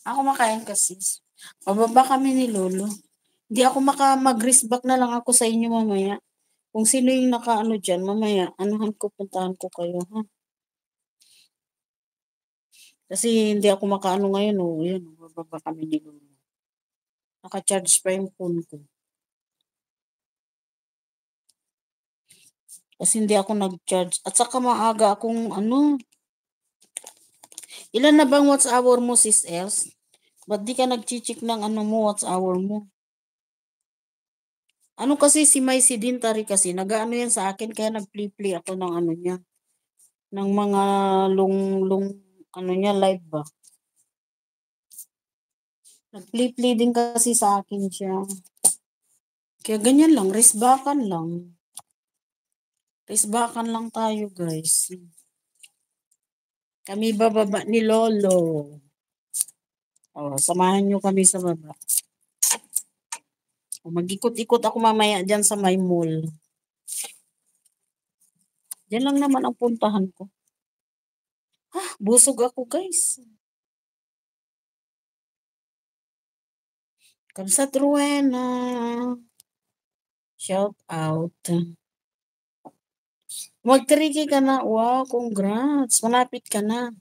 Ako makain kasi. Pababa kami ni Lolo. Hindi ako mag-risk back na lang ako sa inyo mamaya. Kung sino yung nakaano dyan, mamaya, anuhan ko, puntahan ko kayo, ha? Kasi hindi ako makaano ngayon, oh. Yan, bababa kami ni Lolo. Naka-charge pa yung phone ko. Kasi hindi ako nag-charge. At saka maaga akong, ilan na bang watch hour mo, sis Els? Ba't di ka nag-check ng watch hour mo? Ano kasi si May Sedentary kasi, nag-ano yan sa akin, kaya nag-play ako ng niya. Ng mga long, niya, live ba? Nag-play din kasi sa akin siya. Kaya ganyan lang, resbakan lang. Resbakan lang tayo, guys. Kami bababa ni Lolo. Samahan nyo kami sa baba. Mag-ikot-ikot ako mamaya dyan sa may mall. Diyan lang naman ang puntahan ko. Busog ako, guys. Kamsat Rowena. Shout out. Mag-3K ka na. Wow, congrats. Malapit ka na.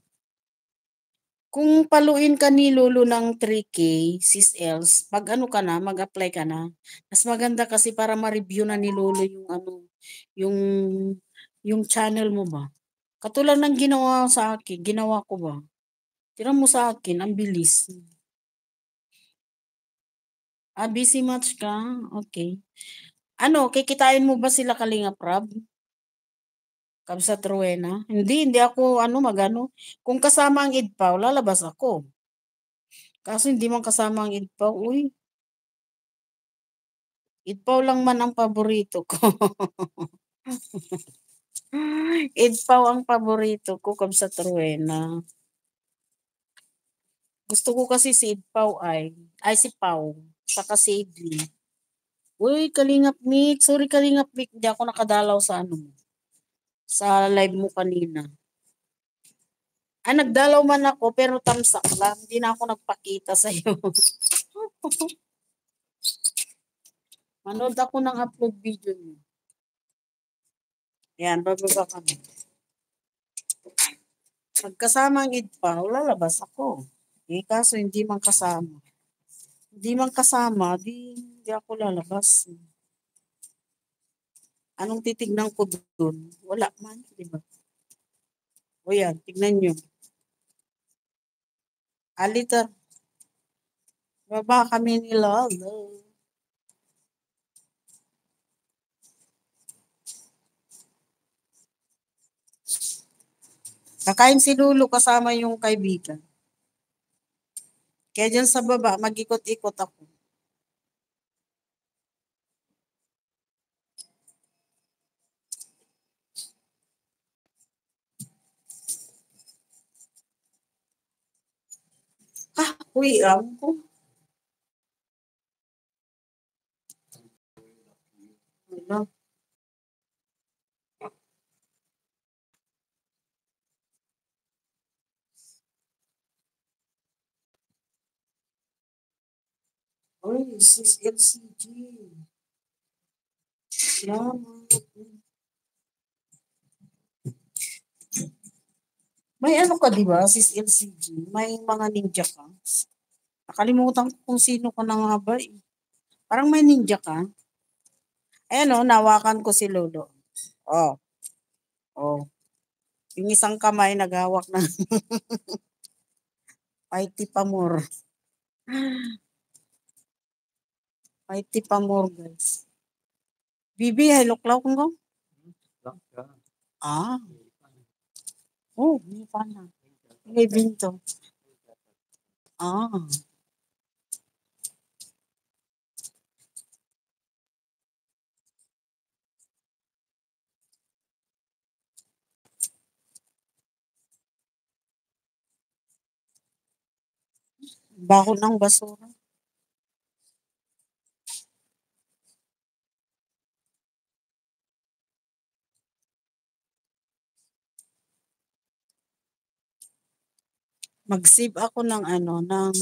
Kung paluin ka ni Lolo ng 3K, sis Els, ka na, mag-apply ka na. Mas maganda kasi para ma-review na ni Lolo yung yung channel mo ba. Katulad ng ginawa sa akin, ginawa ko ba. Tira mo sa akin, ang bilis. Busy match ka? Okay. Kikitain mo ba sila Kalinga Prab? Kamsat Rowena? Hindi ako magano. Kung kasama ang Idpaw, lalabas ako. Kaso hindi man kasama ang Idpaw, uy. Idpaw lang man ang paborito ko. Idpaw ang paborito ko, Kamsat Rowena. Gusto ko kasi si Idpaw ay si Pau, saka si Idli. Uy, Kalingap Mick. Sorry, Kalingap Mick. Hindi ako nakadalaw sa sa live mo kanina. Nagdalaw man ako, pero tamsak lang. Hindi na ako nagpakita sa'yo. Manood ako ng upload video niyo. Yan, bababa kami. Magkasama ang Idpaw, lalabas ako. Kaso hindi man kasama. Hindi man kasama, hindi ako lalabas. Anong titignan ko doon? Wala man, di ba? O yan, tignan nyo. Alita, baba kami ni Lolo. Kakain si Lolo kasama yung kaibigan. Kaya dyan sa baba, mag-ikot-ikot ako. Uy, ko. Ano? Uy, sis LCG. Salamat. May ka, di ba, sis LCG? May mga ninja ka. Nakalimutan ko kung sino ka na nga ba eh. Parang may ninja ka. Ayan nawakan ko si Lolo. Oh. Yung isang kamay naghawak na. Mighty Pamor. Mighty Pamor, guys. Bibi, hello, klaw kung ko? Hindi pa na. May binto. Baho ng basura. Mag-save ako ng ng